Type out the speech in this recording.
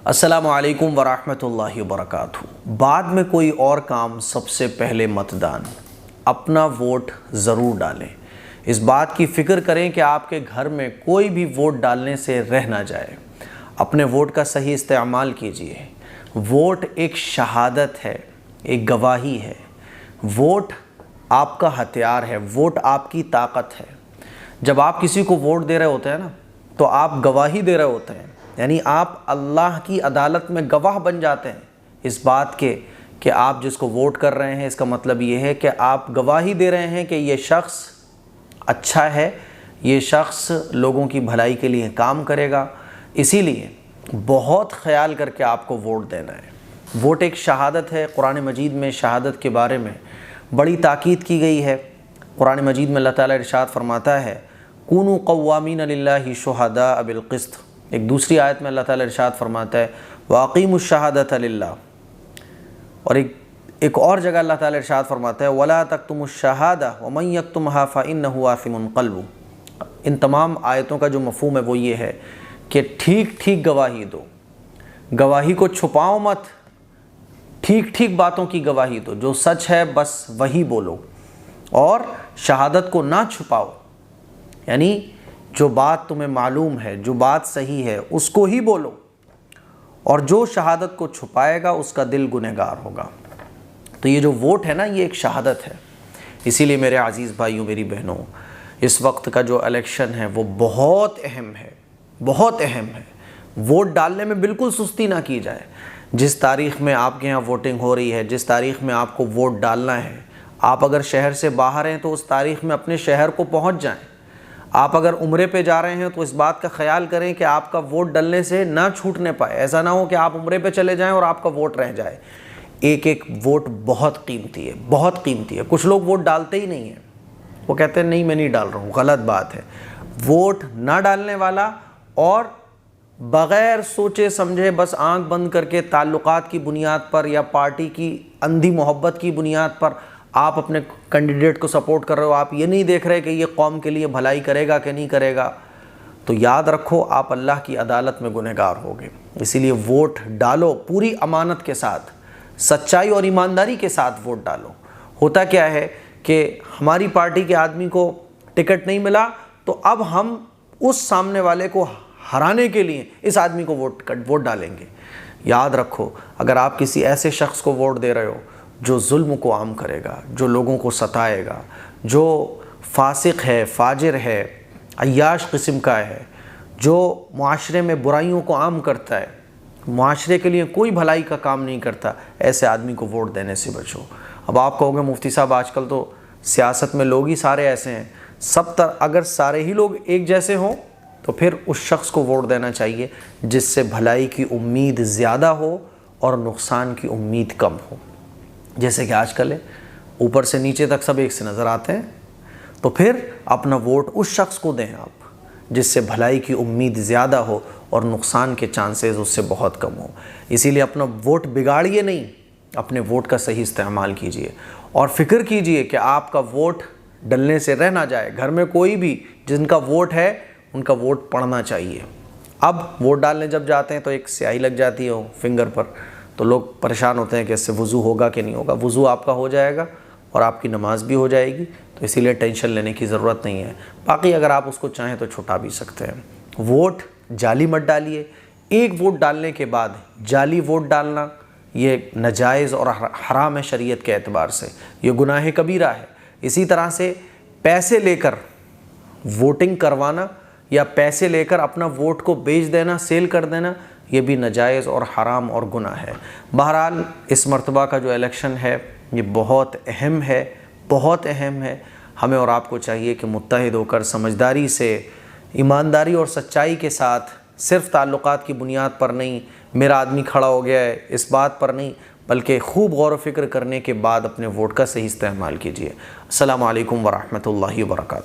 السلام علیکم ورحمۃ اللہ وبرکاتہ۔ بعد میں کوئی اور کام، سب سے پہلے متدان، اپنا ووٹ ضرور ڈالیں۔ اس بات کی فکر کریں کہ آپ کے گھر میں کوئی بھی ووٹ ڈالنے سے رہ نہ جائے۔ اپنے ووٹ کا صحیح استعمال کیجیے۔ ووٹ ایک شہادت ہے، ایک گواہی ہے۔ ووٹ آپ کا ہتھیار ہے، ووٹ آپ کی طاقت ہے۔ جب آپ کسی کو ووٹ دے رہے ہوتے ہیں نا، تو آپ گواہی دے رہے ہوتے ہیں، یعنی آپ اللہ کی عدالت میں گواہ بن جاتے ہیں اس بات کے کہ آپ جس کو ووٹ کر رہے ہیں، اس کا مطلب یہ ہے کہ آپ گواہی دے رہے ہیں کہ یہ شخص اچھا ہے، یہ شخص لوگوں کی بھلائی کے لیے کام کرے گا۔ اسی لیے بہت خیال کر کے آپ کو ووٹ دینا ہے۔ ووٹ ایک شہادت ہے۔ قرآن مجید میں شہادت کے بارے میں بڑی تاکید کی گئی ہے۔ قرآن مجید میں اللہ تعالیٰ ارشاد فرماتا ہے کونوا قوامین للہ شہداء بالقسط۔ ایک دوسری آیت میں اللہ تعالیٰ ارشاد فرماتا ہے واقیموا الشہادۃ للہ۔ اور ایک اور جگہ اللہ تعالیٰ ارشاد فرماتا ہے ولا تکتموا الشہادۃ ومن یکتمھا فانہ آثم قلبہ۔ ان تمام آیتوں کا جو مفہوم ہے وہ یہ ہے کہ ٹھیک ٹھیک گواہی دو، گواہی کو چھپاؤ مت، ٹھیک ٹھیک باتوں کی گواہی دو، جو سچ ہے بس وہی بولو، اور شہادت کو نہ چھپاؤ، یعنی جو بات تمہیں معلوم ہے، جو بات صحیح ہے اس کو ہی بولو، اور جو شہادت کو چھپائے گا اس کا دل گنہگار ہوگا۔ تو یہ جو ووٹ ہے نا، یہ ایک شہادت ہے۔ اسی لیے میرے عزیز بھائیوں، میری بہنوں، اس وقت کا جو الیکشن ہے وہ بہت اہم ہے، بہت اہم ہے۔ ووٹ ڈالنے میں بالکل سستی نہ کی جائے۔ جس تاریخ میں آپ کے یہاں ووٹنگ ہو رہی ہے، جس تاریخ میں آپ کو ووٹ ڈالنا ہے، آپ اگر شہر سے باہر ہیں تو اس تاریخ میں اپنے شہر کو پہنچ جائیں۔ آپ اگر عمرے پہ جا رہے ہیں تو اس بات کا خیال کریں کہ آپ کا ووٹ ڈلنے سے نہ چھوٹنے پائے۔ ایسا نہ ہو کہ آپ عمرے پہ چلے جائیں اور آپ کا ووٹ رہ جائے۔ ایک ایک ووٹ بہت قیمتی ہے، بہت قیمتی ہے۔ کچھ لوگ ووٹ ڈالتے ہی نہیں ہیں، وہ کہتے ہیں نہیں میں نہیں ڈال رہا ہوں، غلط بات ہے۔ ووٹ نہ ڈالنے والا اور بغیر سوچے سمجھے بس آنکھ بند کر کے تعلقات کی بنیاد پر یا پارٹی کی اندھی محبت کی بنیاد پر آپ اپنے کینڈیڈیٹ کو سپورٹ کر رہے ہو، آپ یہ نہیں دیکھ رہے کہ یہ قوم کے لیے بھلائی کرے گا کہ نہیں کرے گا، تو یاد رکھو آپ اللہ کی عدالت میں گنہگار ہوگے۔ اسی لیے ووٹ ڈالو، پوری امانت کے ساتھ، سچائی اور ایمانداری کے ساتھ ووٹ ڈالو۔ ہوتا کیا ہے کہ ہماری پارٹی کے آدمی کو ٹکٹ نہیں ملا تو اب ہم اس سامنے والے کو ہرانے کے لیے اس آدمی کو ووٹ ڈالیں گے۔ یاد رکھو، اگر آپ کسی ایسے شخص کو ووٹ دے رہے ہو جو ظلم کو عام کرے گا، جو لوگوں کو ستائے گا، جو فاسق ہے، فاجر ہے، عیاش قسم کا ہے، جو معاشرے میں برائیوں کو عام کرتا ہے، معاشرے کے لیے کوئی بھلائی کا کام نہیں کرتا، ایسے آدمی کو ووٹ دینے سے بچو۔ اب آپ کہو گے مفتی صاحب آج کل تو سیاست میں لوگ ہی سارے ایسے ہیں، اگر سارے ہی لوگ ایک جیسے ہوں تو پھر اس شخص کو ووٹ دینا چاہیے جس سے بھلائی کی امید زیادہ ہو اور نقصان کی امید کم ہو۔ جیسے کہ آج کل ہے، اوپر سے نیچے تک سب ایک سے نظر آتے ہیں، تو پھر اپنا ووٹ اس شخص کو دیں آپ جس سے بھلائی کی امید زیادہ ہو اور نقصان کے چانسز اس سے بہت کم ہو۔ اسی لیے اپنا ووٹ بگاڑیے نہیں، اپنے ووٹ کا صحیح استعمال کیجیے، اور فکر کیجیے کہ آپ کا ووٹ ڈلنے سے رہ نہ جائے۔ گھر میں کوئی بھی جن کا ووٹ ہے ان کا ووٹ پڑنا چاہیے۔ اب ووٹ ڈالنے جب جاتے ہیں تو ایک سیاہی لگ جاتی ہے فنگر پر، تو لوگ پریشان ہوتے ہیں کہ اس سے وضو ہوگا کہ نہیں ہوگا۔ وضو آپ کا ہو جائے گا اور آپ کی نماز بھی ہو جائے گی، تو اسی لیے ٹینشن لینے کی ضرورت نہیں ہے۔ باقی اگر آپ اس کو چاہیں تو چھٹا بھی سکتے ہیں۔ ووٹ جعلی مت ڈالیے۔ ایک ووٹ ڈالنے کے بعد جعلی ووٹ ڈالنا یہ ناجائز اور حرام ہے شریعت کے اعتبار سے، یہ گناہ کبیرہ ہے۔ اسی طرح سے پیسے لے کر ووٹنگ کروانا یا پیسے لے کر اپنا ووٹ کو بیچ دینا، سیل کر دینا، یہ بھی ناجائز اور حرام اور گناہ ہے۔ بہرحال اس مرتبہ کا جو الیکشن ہے یہ بہت اہم ہے، بہت اہم ہے۔ ہمیں اور آپ کو چاہیے کہ متحد ہو کر سمجھداری سے، ایمانداری اور سچائی کے ساتھ، صرف تعلقات کی بنیاد پر نہیں، میرا آدمی کھڑا ہو گیا ہے اس بات پر نہیں، بلکہ خوب غور و فکر کرنے کے بعد اپنے ووٹ کا صحیح استعمال کیجیے۔ السلام علیکم ورحمۃ اللہ وبرکاتہ۔